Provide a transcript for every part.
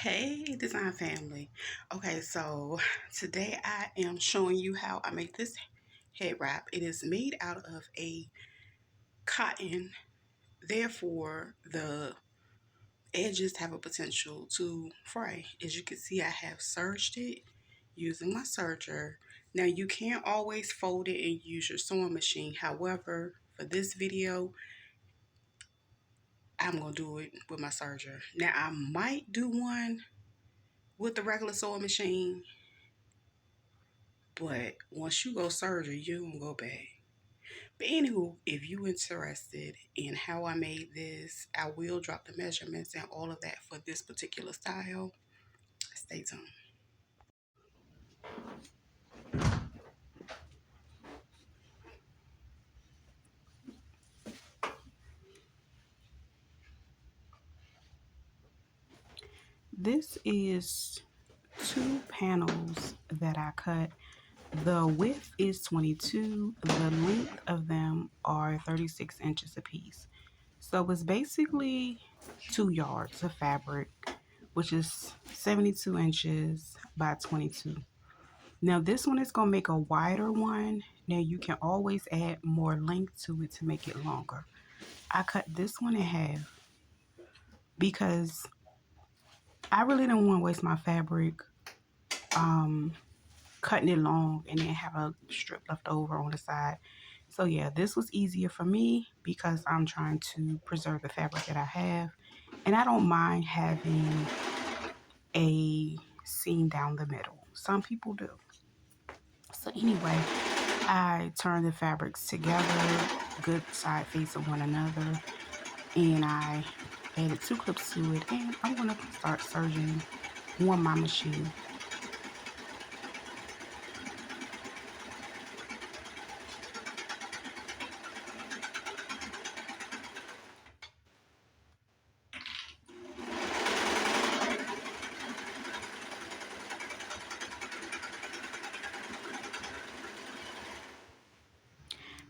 Hey, design family. Okay, so today I am showing you how I make this head wrap. It is made out of a cotton, therefore the edges have a potential to fray. As you can see, I have serged it using my serger. Now you can't always fold it and use your sewing machine. However, for this video, I'm gonna do it with my serger. Now I might do one with the regular sewing machine, but once you go surgery, you don't go back. But anywho, if you interested in how I made this, I will drop the measurements and all of that for this particular style. Stay tuned. This is two panels that I cut. The width is 22. The length of them are 36 inches apiece. So it's basically 2 yards of fabric, which is 72 inches by 22. Now this one is going to make a wider one. Now you can always add more length to it to make it longer. I cut this one in half because I really don't want to waste my fabric cutting it long and then have a strip left over on the side. So yeah, this was easier for me because I'm trying to preserve the fabric that I have. And I don't mind having a seam down the middle. Some people do. So anyway, I turn the fabrics together, good side facing one another, and I added 2 clips to it, and I'm gonna start serging on my machine.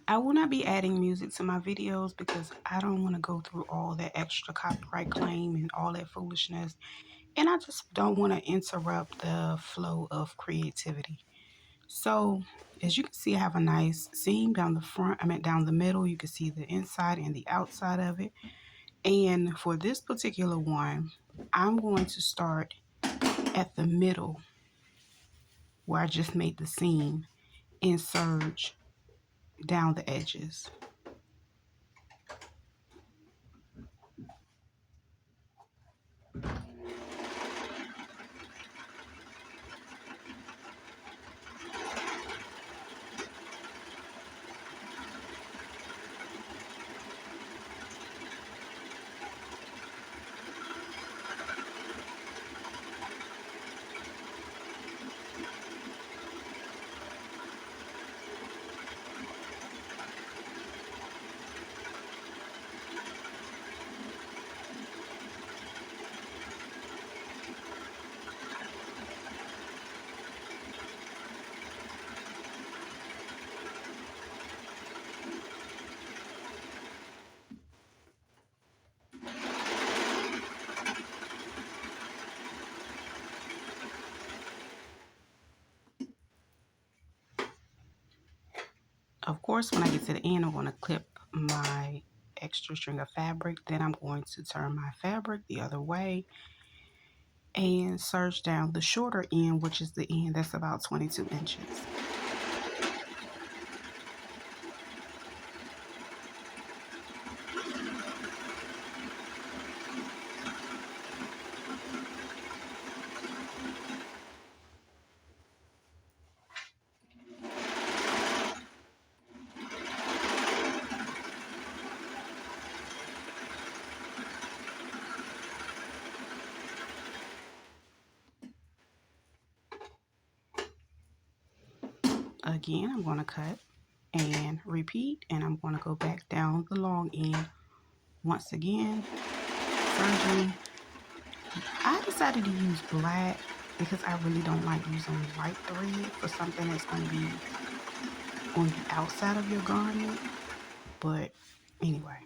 I will not be adding music to my videos because I don't want to go through all that extra copyright claim and all that foolishness. And I just don't want to interrupt the flow of creativity. So as you can see, I have a nice seam down the front. I meant down the middle. You can see the inside and the outside of it. And for this particular one, I'm going to start at the middle where I just made the seam and serge down the edges. Of course, when I get to the end, I'm going to clip my extra string of fabric. Then I'm going to turn my fabric the other way and serge down the shorter end, which is the end that's about 22 inches. Again, I'm going to cut and repeat, and I'm going to go back down the long end once again, serging. I decided to use black because I really don't like using white thread for something that's going to be on the outside of your garment. But anyway.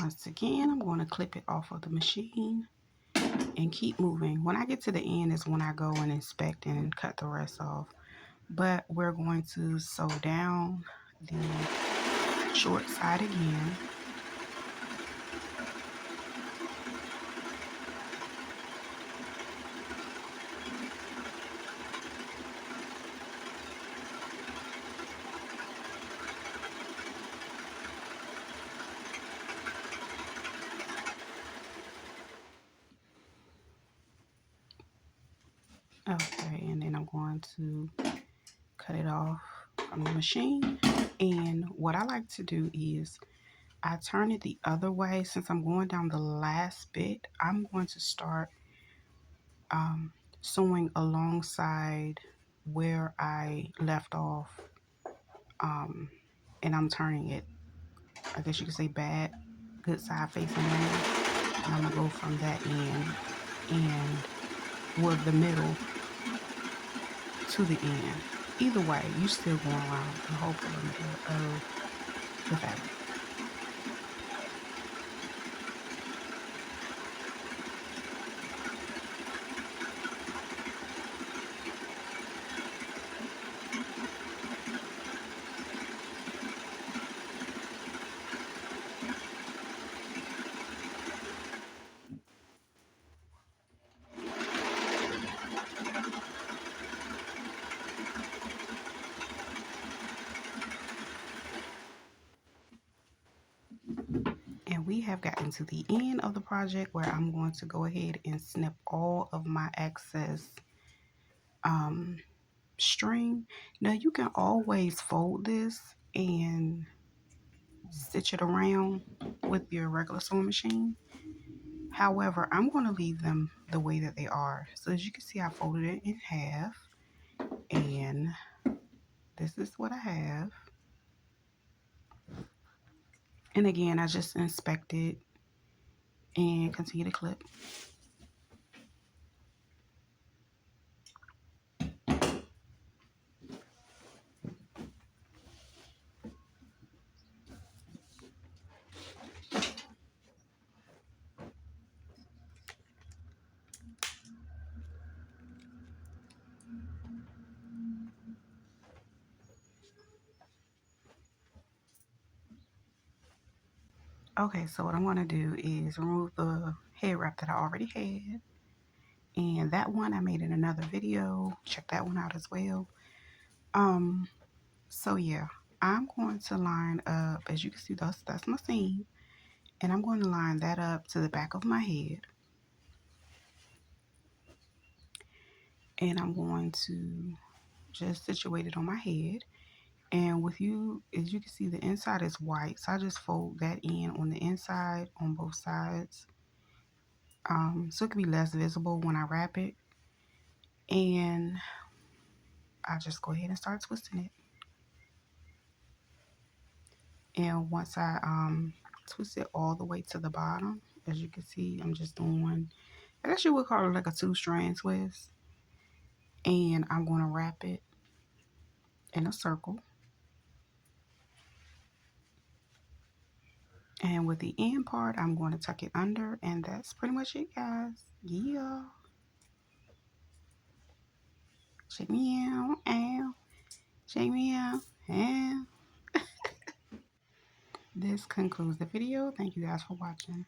Once again, I'm going to clip it off of the machine and keep moving. When I get to the end is when I go and inspect and cut the rest off. But we're going to sew down the short side again. Okay, and then I'm going to cut it off from the machine. And what I like to do is I turn it the other way. Since I'm going down the last bit, I'm going to start sewing alongside where I left off, and I'm turning it, I guess you could say good side facing down. And I'm gonna go from that end and with the middle to the end. Either way, you still going around the whole perimeter of the fabric. And we have gotten to the end of the project where I'm going to go ahead and snip all of my excess string. Now you can always fold this and stitch it around with your regular sewing machine. However, I'm going to leave them the way that they are. So as you can see, I folded it in half, and this is what I have. And again, I just inspect it and continue to clip. Okay, so what I'm going to do is remove the head wrap that I already had. And that one I made in another video. Check that one out as well. So yeah, I'm going to line up, as you can see, that's my seam. And I'm going to line that up to the back of my head. And I'm going to just situate it on my head. And with you, as you can see, the inside is white. So I just fold that in on the inside on both sides. So it can be less visible when I wrap it. And I just go ahead and start twisting it. And once I twist it all the way to the bottom, as you can see, I'm just doing, I guess you would call it like a 2-strand twist. And I'm going to wrap it in a circle. And with the end part, I'm going to tuck it under, and that's pretty much it, guys. Yeah. Check me out, ow. Check me out, ow. This concludes the video. Thank you guys for watching.